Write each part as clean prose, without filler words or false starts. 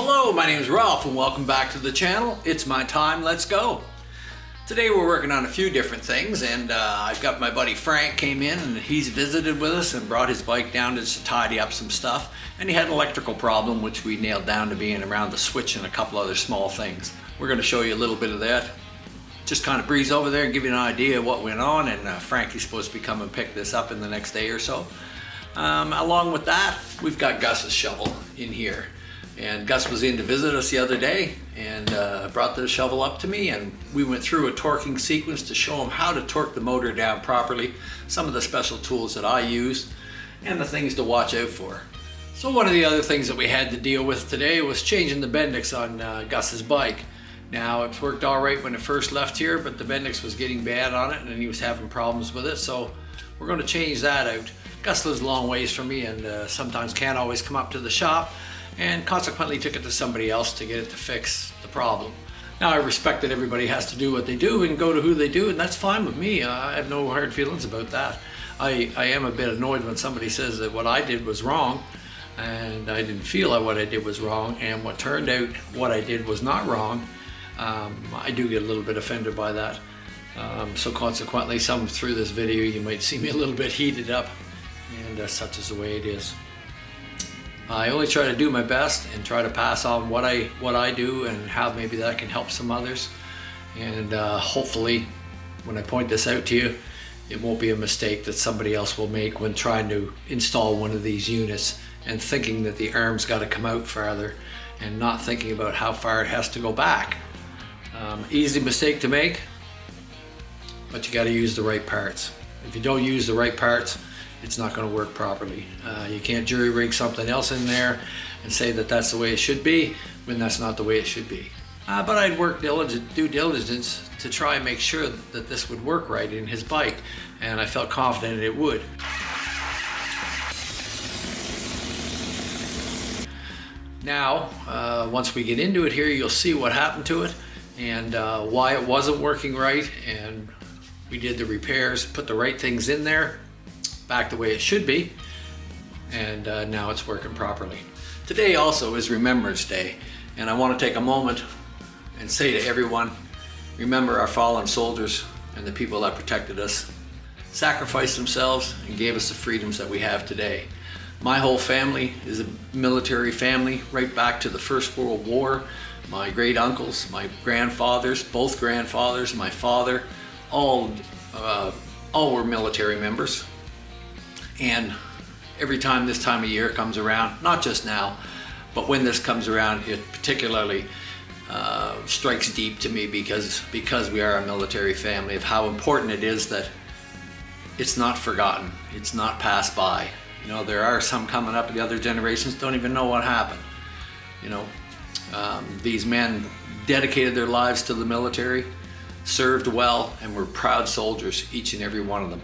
Hello, my name is Ralph and welcome back to the channel. It's my time, let's go. Today we're working on a few different things, and I've got my buddy Frank came in and he's visited with us and brought his bike down to just tidy up some stuff, and he had an electrical problem which we nailed down to being around the switch and a couple other small things. We're going to show you a little bit of that. Just kind of breeze over there and give you an idea of what went on, and Frankie's supposed to be coming and pick this up in the next day or so. Along with that, we've got Gus's shovel in here. And Gus was in to visit us the other day and brought the shovel up to me, and we went through a torquing sequence to show him how to torque the motor down properly, some of the special tools that I use, and the things to watch out for. So one of the other things that we had to deal with today was changing the Bendix on Gus's bike. Now, it's worked all right when it first left here, but the Bendix was getting bad on it and he was having problems with it, so we're going to change that out. Gus lives a long ways from me and sometimes can't always come up to the shop, and consequently took it to somebody else to get it to fix the problem. Now, I respect that everybody has to do what they do and go to who they do, and that's fine with me. I have no hard feelings about that. I am a bit annoyed when somebody says that what I did was wrong, and I didn't feel like what I did was wrong, and what turned out what I did was not wrong. I do get a little bit offended by that. So consequently, through this video, you might see me a little bit heated up, and such is the way it is. I only try to do my best and try to pass on what I do and how maybe that can help some others. And hopefully, when I point this out to you, it won't be a mistake that somebody else will make when trying to install one of these units and thinking that the arm's got to come out farther and not thinking about how far it has to go back. Easy mistake to make, but you got to use the right parts. If you don't use the right parts, it's not going to work properly. You can't jury rig something else in there and say that that's the way it should be when that's not the way it should be. But I'd work due diligence to try and make sure that this would work right in his bike, and I felt confident it would. Now, once we get into it here, you'll see what happened to it and why it wasn't working right, and we did the repairs, put the right things in there, back the way it should be, and now it's working properly. Today also is Remembrance Day, and I want to take a moment and say to everyone, remember our fallen soldiers and the people that protected us, sacrificed themselves and gave us the freedoms that we have today. My whole family is a military family, right back to the First World War. My great uncles, my grandfathers, both grandfathers, my father, all were military members. And every time this time of year comes around, not just now, but when this comes around, it particularly strikes deep to me because we are a military family, of how important it is that it's not forgotten, it's not passed by. You know, there are some coming up, the other generations don't even know what happened. You know, these men dedicated their lives to the military, served well, and were proud soldiers, each and every one of them.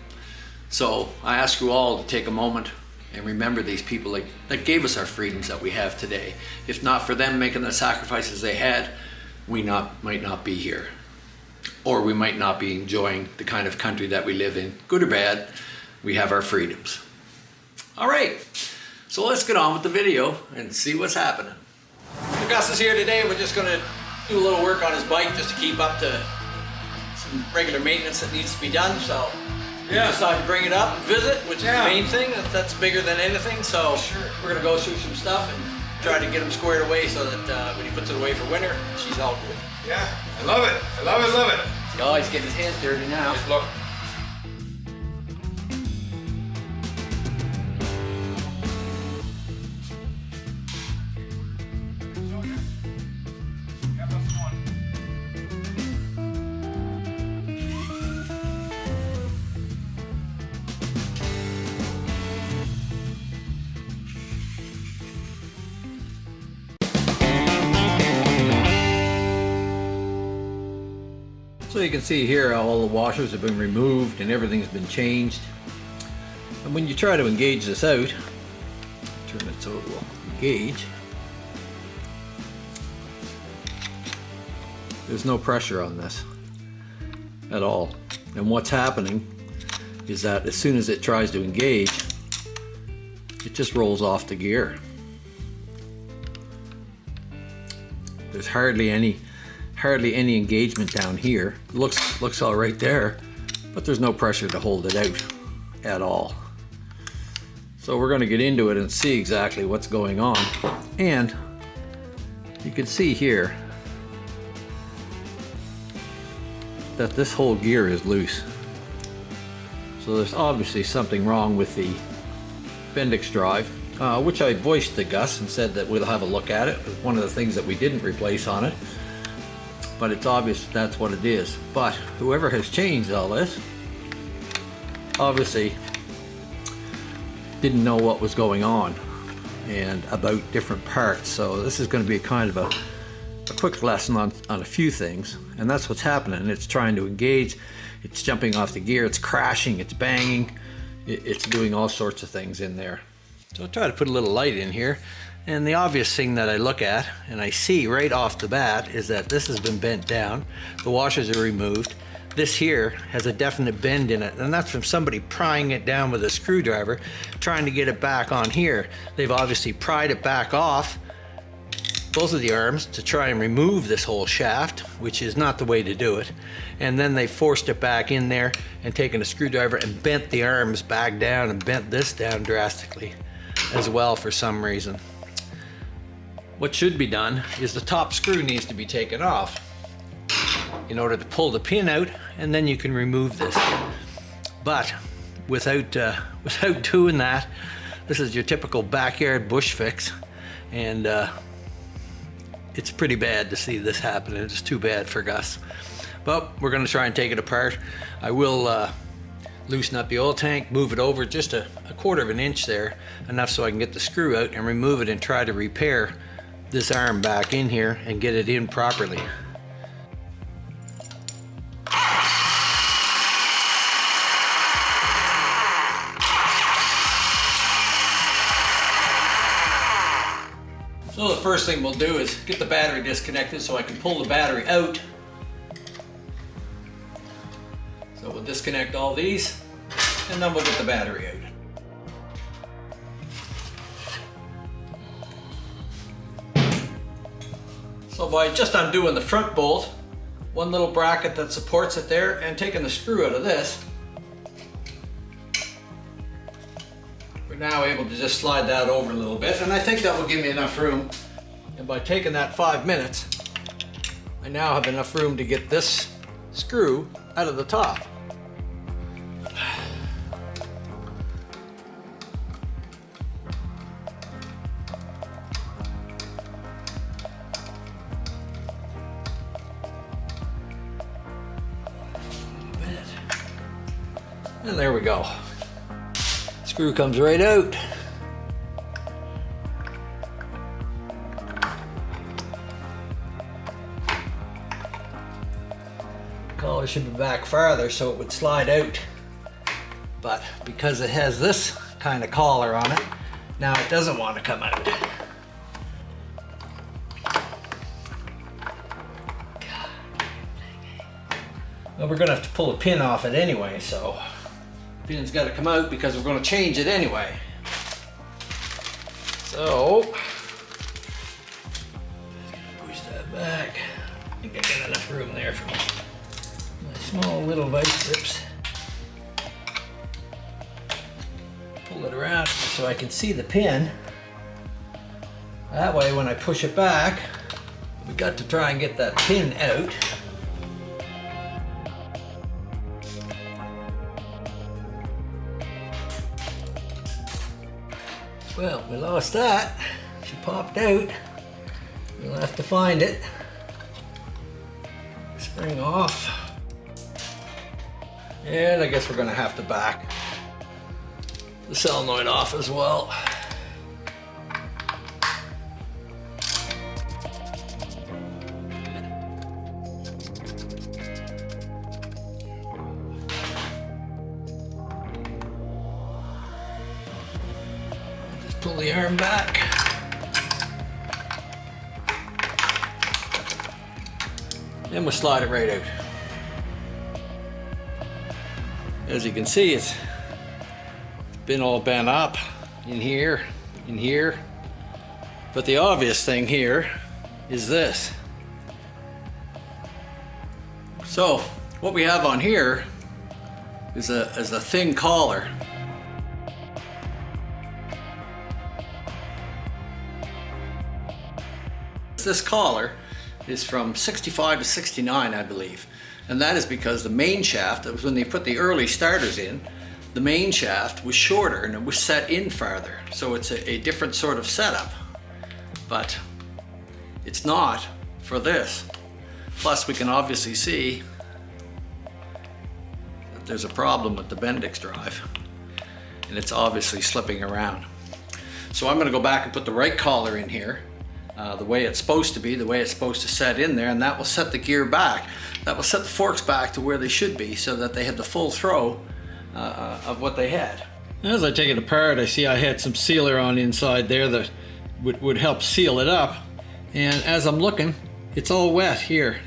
So I ask you all to take a moment and remember these people that gave us our freedoms that we have today. If not for them making the sacrifices they had, we might not be here. Or we might not be enjoying the kind of country that we live in. Good or bad, we have our freedoms. All right, so let's get on with the video and see what's happening. So Gus is here today. We're just gonna do a little work on his bike just to keep up to some regular maintenance that needs to be done. So yeah, decided to bring it up and visit, which is the main thing. That's bigger than anything. So sure, we're gonna go through some stuff and try to get him squared away so that when he puts it away for winter, she's all good. Yeah, I love it. I love it, love it. Oh, he's getting his hands dirty now. Just look. So you can see here all the washers have been removed and everything's been changed. And when you try to engage this out, turn it so it will engage, there's no pressure on this at all. And what's happening is that as soon as it tries to engage, it just rolls off the gear. There's hardly any engagement down here. Looks all right there, but there's no pressure to hold it out at all. So we're going to get into it and see exactly what's going on. And you can see here that this whole gear is loose. So there's obviously something wrong with the Bendix drive, which I voiced to Gus and said that we'll have a look at it. It was one of the things that we didn't replace on it. But it's obvious that's what it is. But whoever has changed all this obviously didn't know what was going on and about different parts. So this is going to be kind of a quick lesson on a few things, and that's what's happening. It's trying to engage, it's jumping off the gear, it's crashing, it's banging, it's doing all sorts of things in there. So I'll try to put a little light in here, and the obvious thing that I look at and I see right off the bat is that this has been bent down, the washers are removed, this here has a definite bend in it, and that's from somebody prying it down with a screwdriver trying to get it back on here. They've obviously pried it back off both of the arms to try and remove this whole shaft, which is not the way to do it. And then they forced it back in there and taken a screwdriver and bent the arms back down and bent this down drastically as well for some reason. What should be done is the top screw needs to be taken off in order to pull the pin out, and then you can remove this. But without doing that, this is your typical backyard bush fix, and it's pretty bad to see this happen. It's too bad for Gus. But we're going to try and take it apart. I will loosen up the oil tank, move it over just a quarter of an inch there, enough so I can get the screw out and remove it and try to repair this arm back in here and get it in properly. So the first thing we'll do is get the battery disconnected so I can pull the battery out. So we'll disconnect all these and then we'll get the battery out. So by just undoing the front bolt, one little bracket that supports it there, and taking the screw out of this, we're now able to just slide that over a little bit, and I think that will give me enough room. And by taking that 5 minutes, I now have enough room to get this screw out of the top. And there we go. Screw comes right out. Collar should be back farther so it would slide out. But because it has this kind of collar on it, now it doesn't want to come out. Well, we're going to have to pull a pin off it anyway, so pin's got to come out because we're going to change it anyway. So, push that back. I think I got enough room there for my small little vice grips. Pull it around so I can see the pin. That way when I push it back, we got to try and get that pin out. Well, we lost that. She popped out. We'll have to find it. Spring off. And I guess we're gonna have to back the solenoid off as well. Pull the arm back. Then we'll slide it right out. As you can see, it's been all bent up in here. But the obvious thing here is this. So what we have on here is a thin collar. This collar is from 65 to 69, I believe. And that is because the main shaft, that was when they put the early starters in, the main shaft was shorter and it was set in farther. So it's a different sort of setup, but it's not for this. Plus we can obviously see that there's a problem with the Bendix drive and it's obviously slipping around. So I'm gonna go back and put the right collar in here, the way it's supposed to be, the way it's supposed to set in there, and that will set the gear back. That will set the forks back to where they should be so that they have the full throw of what they had. As I take it apart, I see I had some sealer on inside there that would help seal it up. And as I'm looking, it's all wet here.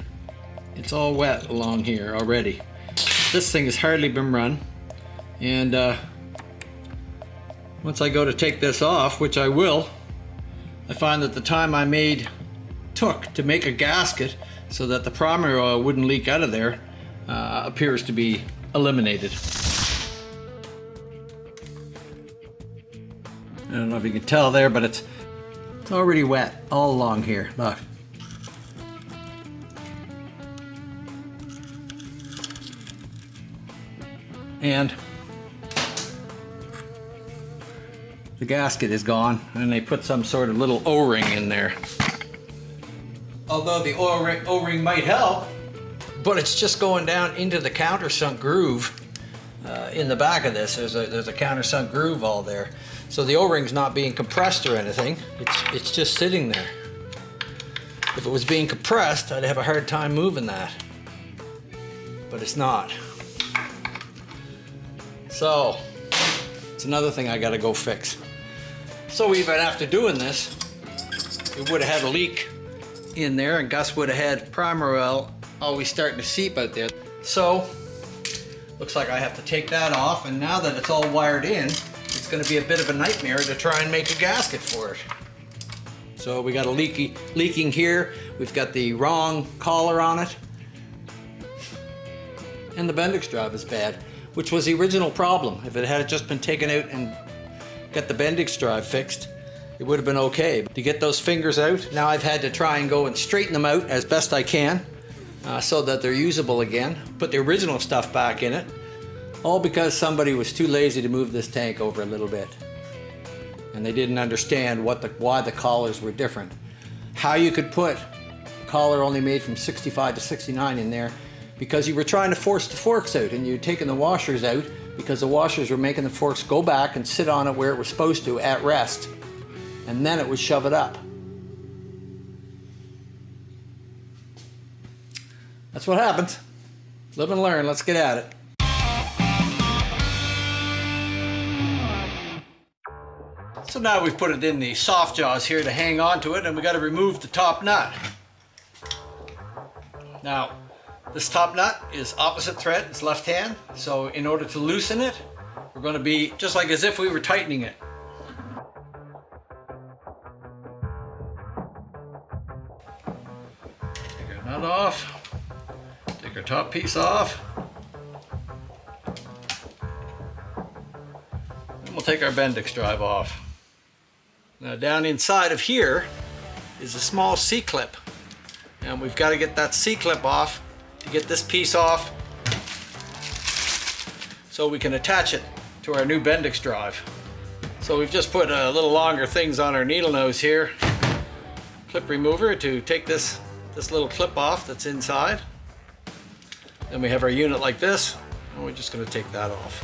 It's all wet along here already. This thing has hardly been run. And once I go to take this off, which I will, I find that the time I took to make a gasket so that the primary oil wouldn't leak out of there appears to be eliminated. I don't know if you can tell there, but it's already wet all along here. Look. And the gasket is gone, and they put some sort of little O-ring in there. Although the O-ring might help, but it's just going down into the countersunk groove in the back of this. There's a countersunk groove all there. So the O-ring's not being compressed or anything. It's just sitting there. If it was being compressed, I'd have a hard time moving that. But it's not. So it's another thing I gotta go fix. So even after doing this, it would have had a leak in there, and Gus would have had primer oil always starting to seep out there. So looks like I have to take that off, and now that it's all wired in, it's going to be a bit of a nightmare to try and make a gasket for it. So we got a leaking here. We've got the wrong collar on it, and the Bendix drive is bad, which was the original problem. If it had just been taken out and got the Bendix drive fixed, it would have been okay. But to get those fingers out, now I've had to try and go and straighten them out as best I can so that they're usable again. Put the original stuff back in it, all because somebody was too lazy to move this tank over a little bit. And they didn't understand why the collars were different. How you could put a collar only made from 65 to 69 in there because you were trying to force the forks out, and you'd taken the washers out because the washers were making the forks go back and sit on it where it was supposed to at rest. And then it would shove it up. That's what happens. Live and learn. Let's get at it. So now we've put it in the soft jaws here to hang on to it, and we got to remove the top nut. Now, this top nut is opposite thread. It's left hand. So in order to loosen it, we're going to be just like as if we were tightening it. Nut off, take our top piece off, and we'll take our Bendix drive off. Now down inside of here is a small C-clip, and we've got to get that C-clip off to get this piece off so we can attach it to our new Bendix drive. So we've just put a little longer things on our needle nose here, clip remover to take this little clip off that's inside. Then we have our unit like this, and we're just going to take that off.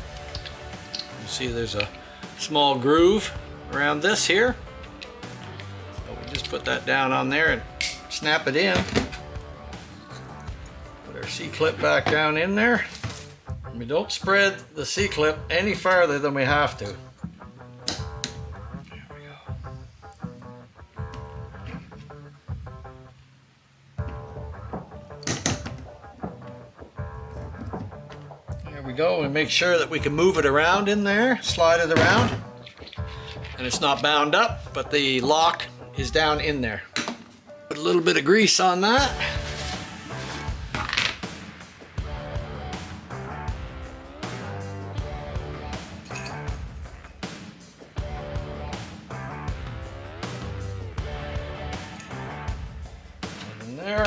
You see there's a small groove around this here. So we just put that down on there and snap it in. Put our C-clip back down in there. And we don't spread the C-clip any farther than we have to. Go and make sure that we can move it around in there, slide it around, and it's not bound up, but the lock is down in there. Put a little bit of grease on that. And there.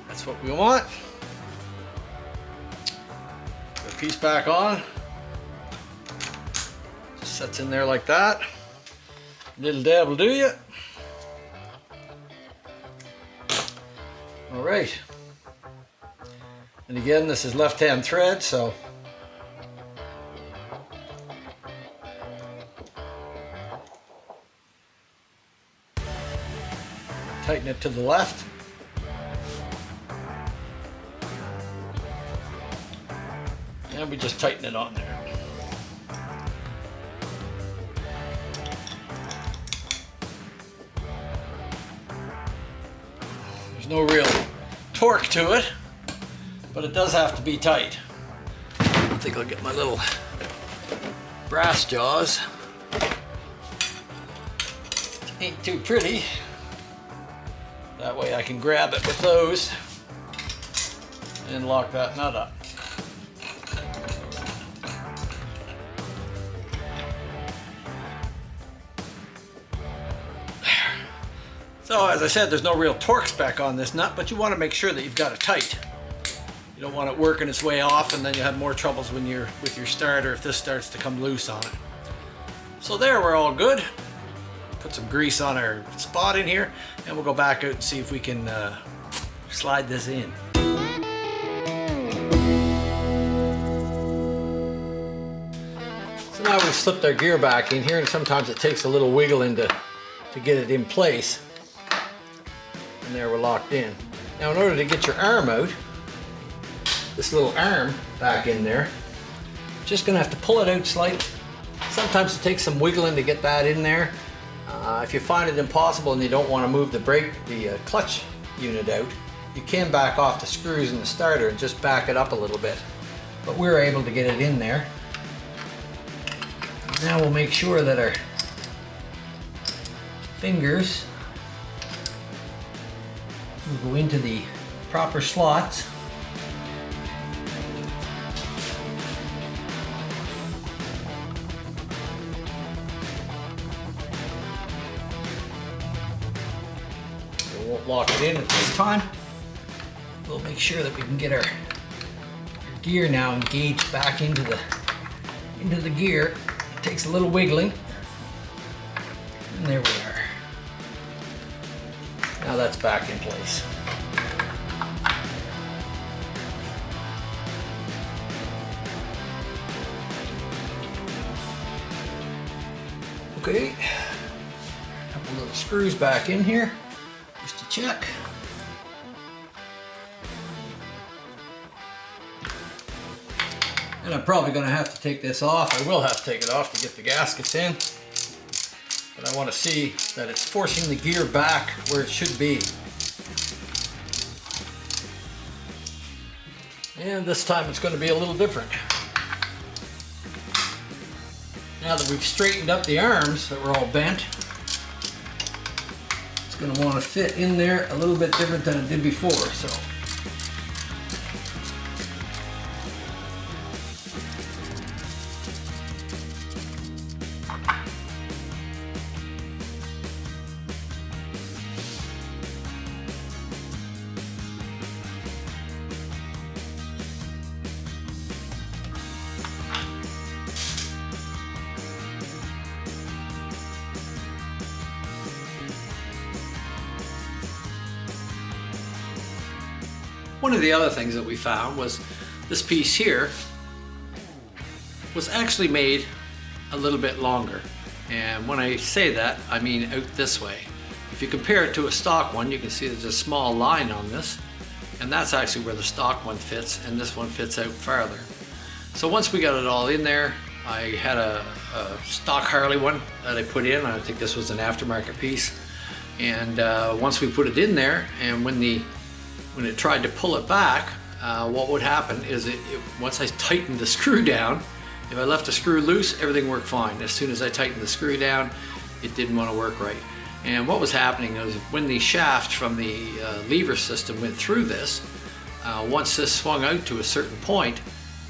That's what we want. Put the piece back on. Just sets in there like that. Little dab will do you. All right. And again, this is left-hand thread, so tighten it to the left. And we just tighten it on there. There's no real torque to it, but it does have to be tight. I think I'll get my little brass jaws. Ain't too pretty. That way I can grab it with those and lock that nut up. So as I said, there's no real torque spec on this nut, but you want to make sure that you've got it tight. You don't want it working its way off, and then you have more troubles when you're with your starter if this starts to come loose on it. So there, we're all good. Put some grease on our spot in here, and we'll go back out and see if we can slide this in. So now we've slipped our gear back in here, and sometimes it takes a little wiggling to get it in place. And there, we're locked in. Now in order to get your arm out, this little arm back in there, just gonna have to pull it out slightly. Sometimes it takes some wiggling to get that in there. If you find it impossible and you don't want to move the clutch unit out, you can back off the screws in the starter and just back it up a little bit. But we're able to get it in there. Now we'll make sure that our fingers will go into the proper slots. We won't lock it in at this time. We'll make sure that we can get our gear now engaged back into the gear. It takes a little wiggling. And there we are. Now that's back in place. Okay, a couple little screws back in here, just to check. And I'm probably going to have to take this off. I will have to take it off to get the gaskets in. But I want to see that it's forcing the gear back where it should be. And this time it's going to be a little different. Now that we've straightened up the arms that were all bent, it's going to want to fit in there a little bit different than it did before. So. One of the other things that we found was this piece here was actually made a little bit longer. And when I say that, I mean out this way. If you compare it to a stock one, you can see there's a small line on this, and that's actually where the stock one fits, and this one fits out farther. So once we got it all in there, I had a stock Harley one that I put in. I think this was an aftermarket piece. And once we put it in there, and when the when it tried to pull it back, what would happen is once I tightened the screw down, if I left the screw loose, everything worked fine. As soon as I tightened the screw down, it didn't want to work right. And what was happening was when the shaft from the lever system went through this, once this swung out to a certain point,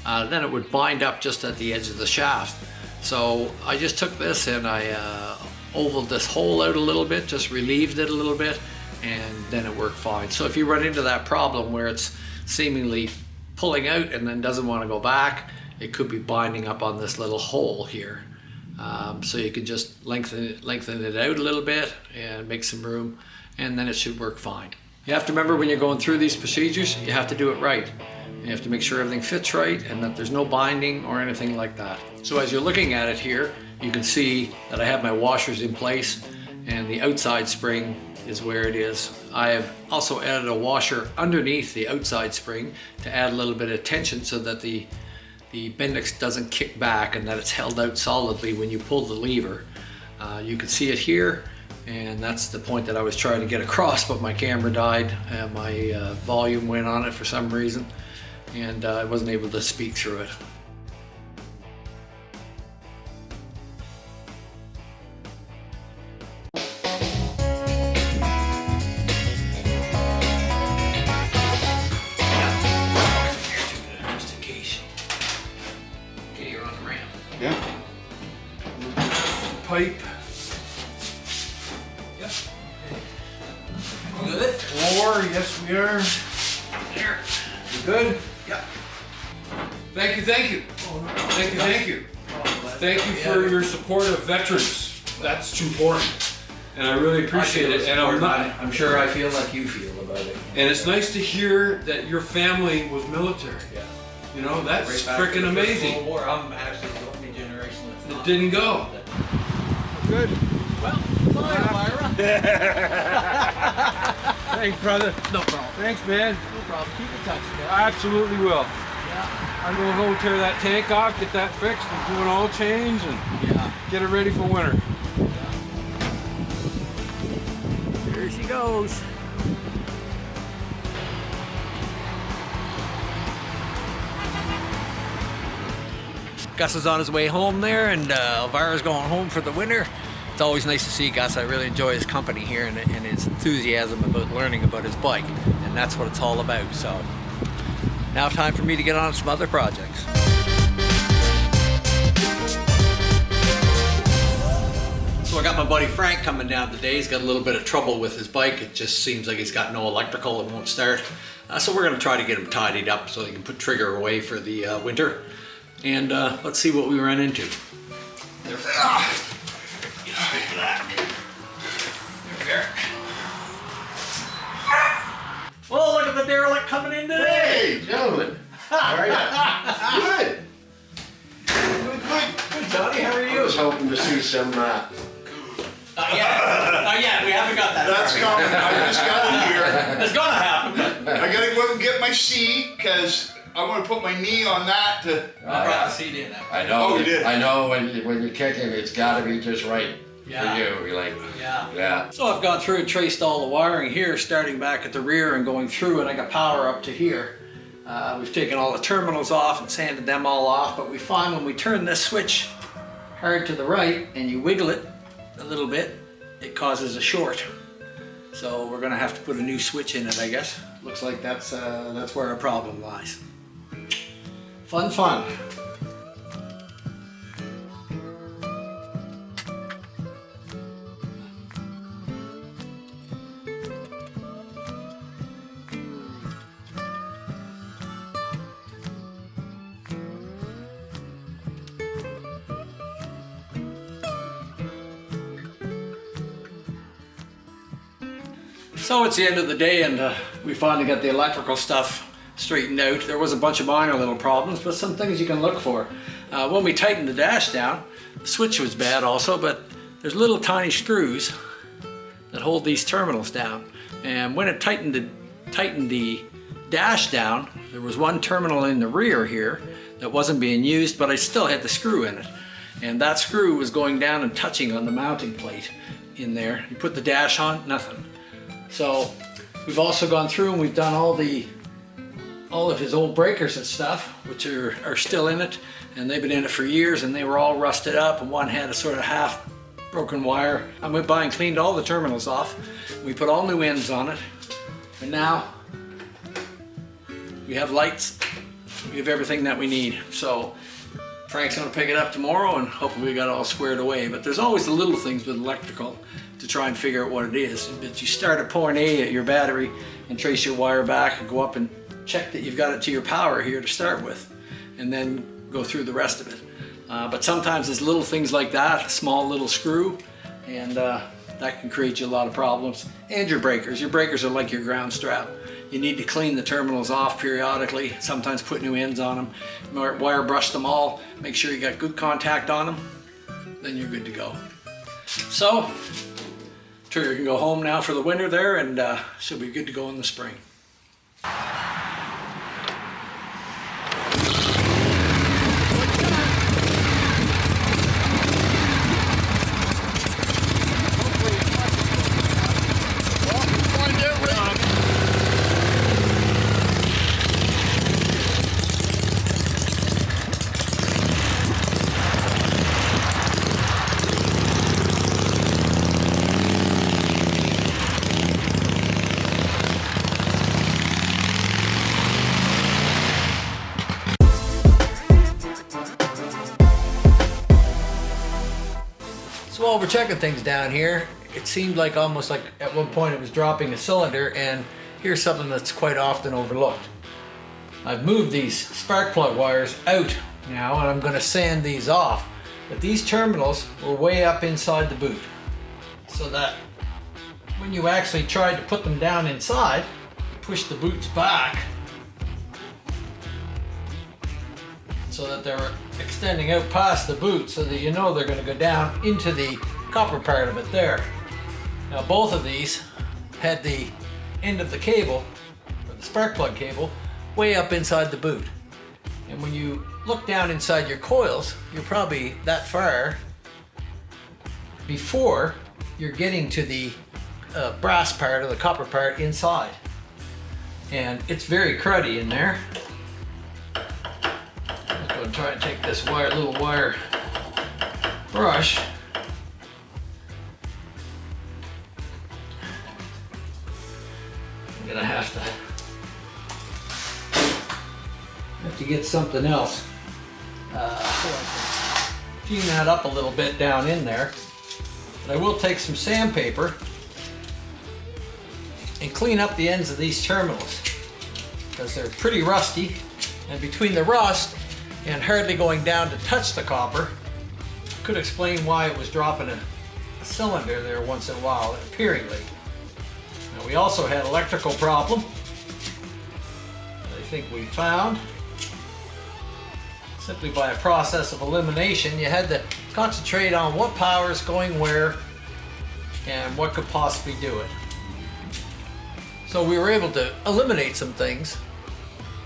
then it would bind up just at the edge of the shaft. So I just took this and I ovaled this hole out a little bit, just relieved it a little bit, and then it worked fine. So if you run into that problem where it's seemingly pulling out and then doesn't want to go back, it could be binding up on this little hole here. So you can just lengthen it out a little bit and make some room, and then it should work fine. You have to remember when you're going through these procedures, you have to do it right. You have to make sure everything fits right and that there's no binding or anything like that. So as you're looking at it here, you can see that I have my washers in place and the outside spring is where it is. I have also added a washer underneath the outside spring to add a little bit of tension so that the Bendix doesn't kick back and that it's held out solidly when you pull the lever. You can see it here, and that's the point that I was trying to get across, but my camera died and my volume went on it for some reason, and I wasn't able to speak through it. Yeah. Pipe. Yep. Good. Floor, yes we are. There. You good? Yep. Thank you, thank you. Thank you, thank you. Thank you for your support of veterans. That's important. And I really appreciate it. And I'm sure I feel like you feel about it. and it's nice to hear that your family was military. Yeah. You know, that's Right back to freaking the First amazing. World War. I'm actually the only generation that's It not. didn't go. Good. Well, bye, Myra. Thanks, brother. No problem. Thanks, man. No problem. Keep in touch, man. I absolutely will. Yeah. I'm gonna go tear that tank off, get that fixed, and do an oil change, and Yeah. get it ready for winter. Here she goes. Gus is on his way home there, and Elvira's going home for the winter. It's always nice to see Gus. I really enjoy his company here and his enthusiasm about learning about his bike, and that's what it's all about. So now time for me to get on some other projects. So I got my buddy Frank coming down today. He's got a little bit of trouble with his bike. It just seems like he's got no electrical. It won't start. So we're going to try to get him tidied up so he can put trigger away for the winter. And let's see what we run into. There we are. Well, look at the derelict coming in today. Hey, gentlemen. How are you? Good. Good, Johnny. How are I you? was hoping to see some. Not yet. We haven't got that. That's far. coming. I just got it here. It's gonna happen. But I gotta go and get my seat because I want to put my knee on that to. I brought the seat in. I know. Oh, you did? I know when you're kicking, it's got to be just right Yeah. for you. You're like, Yeah. yeah. So I've gone through and traced all the wiring here, starting back at the rear and going through, and I got power up to here. We've taken all the terminals off and sanded them all off, but we find when we turn this switch hard to the right and you wiggle it a little bit, it causes a short. So we're gonna have to put a new switch in it, I guess. Looks like that's where our problem lies. Fun. So it's the end of the day, and we finally got the electrical stuff straightened out. There was a bunch of minor little problems, but some things you can look for. When we tightened the dash down, the switch was bad also, but there's little tiny screws that hold these terminals down. And when it tightened the dash down, there was one terminal in the rear here that wasn't being used, but I still had the screw in it. And that screw was going down and touching on the mounting plate in there. You put the dash on, nothing. So We've also gone through and we've done all of his old breakers and stuff, which are still in it, and they've been in it for years, and they were all rusted up, and one had a sort of half broken wire. I went by and cleaned all the terminals off. We put all new ends on it, and now we have lights. We have everything that we need. So Frank's gonna pick it up tomorrow, and hopefully we got it all squared away. But there's always the little things with electrical to try and figure out what it is. But you start at point A at your battery and trace your wire back and go up and check that you've got it to your power here to start with, and then go through the rest of it. But sometimes it's little things like that, a small little screw, and that can create you a lot of problems. And your breakers. Your breakers are like your ground strap. You need to clean the terminals off periodically, sometimes put new ends on them, wire brush them all, make sure you got good contact on them, then you're good to go. So, Trigger can go home now for the winter there, and she'll be good to go in the spring. So while we're checking things down here, it seemed like almost like at one point it was dropping a cylinder, and here's something that's quite often overlooked. I've moved these spark plug wires out now, and I'm going to sand these off. But these terminals were way up inside the boot, so that when you actually tried to put them down inside, you push the boots back so that they're extending out past the boot, so that you know they're going to go down into the copper part of it there. Now both of these had the end of the cable, or the spark plug cable, way up inside the boot. And when you look down inside your coils, you're probably that far before you're getting to the brass part or the copper part inside. And it's very cruddy in there. I'm going to try and take this little wire brush. I'm going to have to get something else so I can clean that up a little bit down in there. But I will take some sandpaper and clean up the ends of these terminals, because they're pretty rusty, and between the rust and hardly going down to touch the copper, could explain why it was dropping a cylinder there once in a while, appearing late. Now we also had an electrical problem that I think we found. Simply by a process of elimination, you had to concentrate on what power is going where and what could possibly do it. So we were able to eliminate some things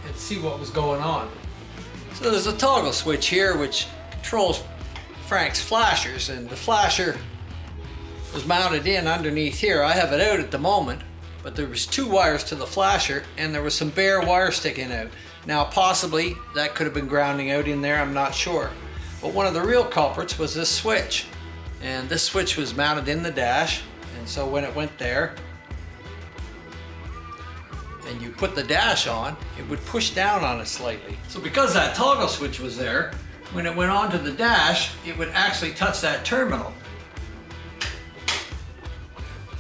and see what was going on. So there's a toggle switch here which controls Frank's flashers, and the flasher was mounted in underneath here. I have it out at the moment, but there was 2 wires to the flasher and there was some bare wire sticking out. Now possibly that could have been grounding out in there, I'm not sure. But one of the real culprits was this switch. And this switch was mounted in the dash, and so when it went there and you put the dash on, it would push down on it slightly. So because that toggle switch was there, when it went onto the dash, it would actually touch that terminal.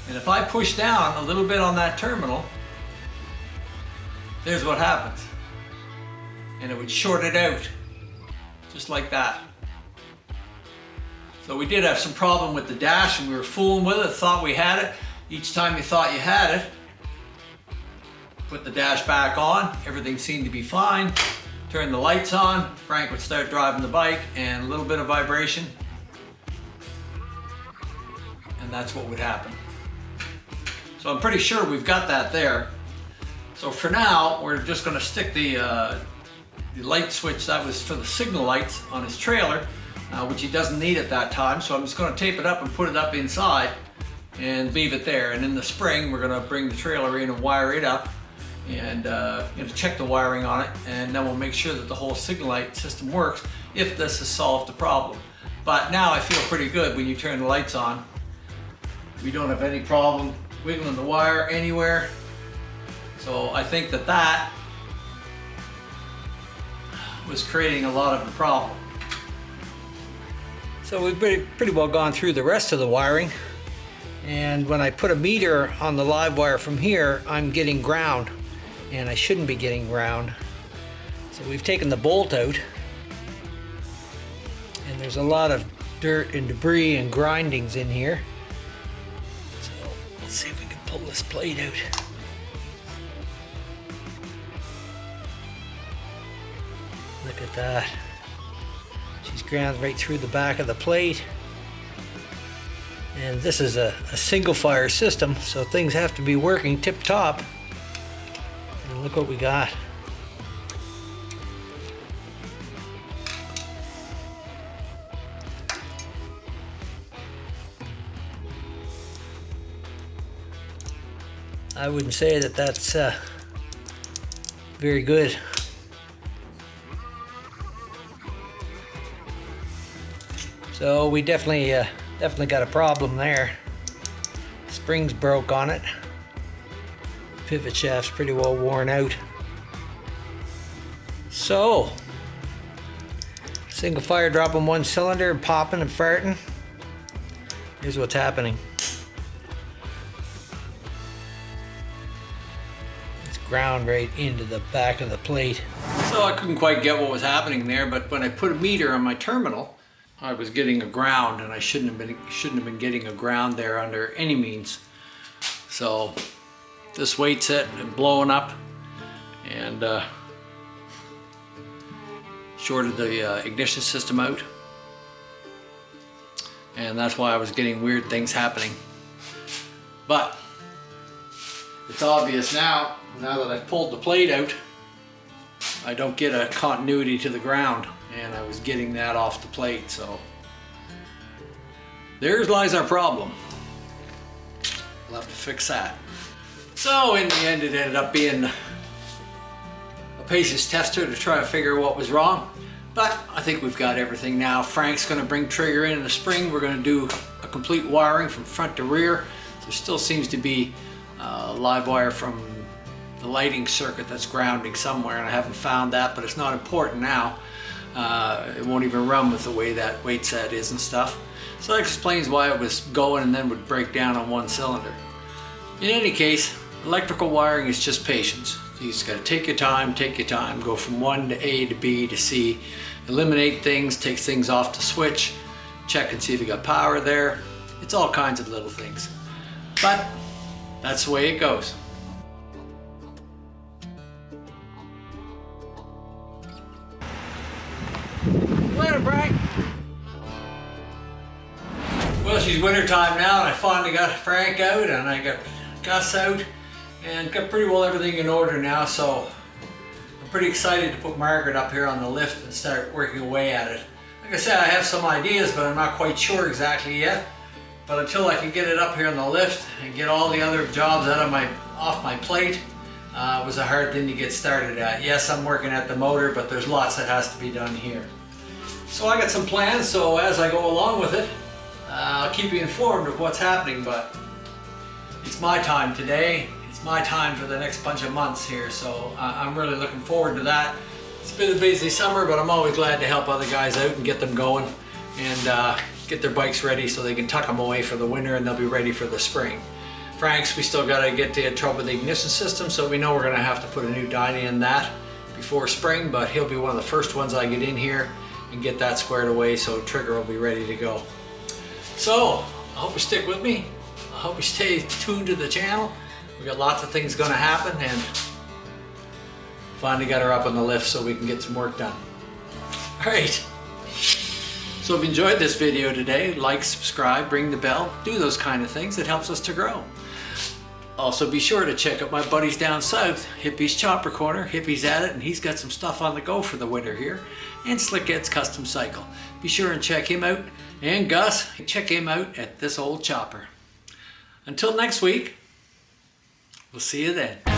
And if I push down a little bit on that terminal, there's what happens. And it would short it out, just like that. So we did have some problem with the dash, and we were fooling with it, thought we had it. Each time you thought you had it, put the dash back on, everything seemed to be fine. Turn the lights on, Frank would start driving the bike, and a little bit of vibration, and that's what would happen. So I'm pretty sure we've got that there. So for now, we're just going to stick the light switch that was for the signal lights on his trailer, which he doesn't need at that time. So I'm just going to tape it up and put it up inside, and leave it there. And in the spring, we're gonna bring the trailer in and wire it up and check the wiring on it, and then we'll make sure that the whole signal light system works if this has solved the problem. But now I feel pretty good when you turn the lights on. We don't have any problem wiggling the wire anywhere. So I think that that was creating a lot of the problem. So we've pretty well gone through the rest of the wiring. And when I put a meter on the live wire from here, I'm getting ground. And I shouldn't be getting ground. So we've taken the bolt out. And there's a lot of dirt and debris and grindings in here. So let's see if we can pull this plate out. Look at that. She's ground right through the back of the plate. And this is a single fire system, so things have to be working tip top. And look what we got. I wouldn't say that that's very good. So we definitely got a problem there. Springs broke on it. Pivot shaft's pretty well worn out. So, single fire dropping one cylinder, popping and farting. Here's what's happening. It's ground right into the back of the plate. So I couldn't quite get what was happening there, but when I put a meter on my terminal, I was getting a ground, and I shouldn't have been getting a ground there under any means. So this weight set and blowing up, and shorted the ignition system out, and that's why I was getting weird things happening. But it's obvious now that I've pulled the plate out, I don't get a continuity to the ground. And I was getting that off the plate, so there lies our problem. We'll have to fix that. So in the end, it ended up being a patience tester to try to figure what was wrong. But I think we've got everything now. Frank's gonna bring trigger in the spring. We're gonna do a complete wiring from front to rear. There still seems to be live wire from the lighting circuit that's grounding somewhere, and I haven't found that, but it's not important now. It won't even run with the way that weight set is and stuff. So that explains why it was going and then would break down on one cylinder. In any case, electrical wiring is just patience. You just gotta take your time, go from 1 to A to B to C, eliminate things, take things off the switch, check and see if you got power there. It's all kinds of little things. But that's the way it goes. Later, Frank. Well, she's winter time now, and I finally got Frank out, and I got Gus out, and got pretty well everything in order now. So I'm pretty excited to put Margaret up here on the lift and start working away at it. Like I said, I have some ideas, but I'm not quite sure exactly yet. But until I can get it up here on the lift and get all the other jobs off my plate, it was a hard thing to get started at. Yes, I'm working at the motor, but there's lots that has to be done here. So I got some plans, so as I go along with it, I'll keep you informed of what's happening, but it's my time today. It's my time for the next bunch of months here, so I'm really looking forward to that. It's been a busy summer, but I'm always glad to help other guys out and get them going and get their bikes ready so they can tuck them away for the winter and they'll be ready for the spring. Frank's, we still got to get the trouble with the ignition system, so we know we're going to have to put a new dyno in that before spring, but he'll be one of the first ones I get in here and get that squared away so trigger will be ready to go. So I hope you stick with me. I hope you stay tuned to the channel. We got lots of things going to happen, and finally got her up on the lift so we can get some work done. All right. So if you enjoyed this video today, like, subscribe, ring the bell, do those kind of things. It helps us to grow. Also be sure to check out my buddies down south, Hippie's Chopper Corner. Hippie's at it, and he's got some stuff on the go for the winter here. And Slick Ed's Custom Cycle. Be sure and check him out. And Gus, check him out at This Old Chopper. Until next week, we'll see you then.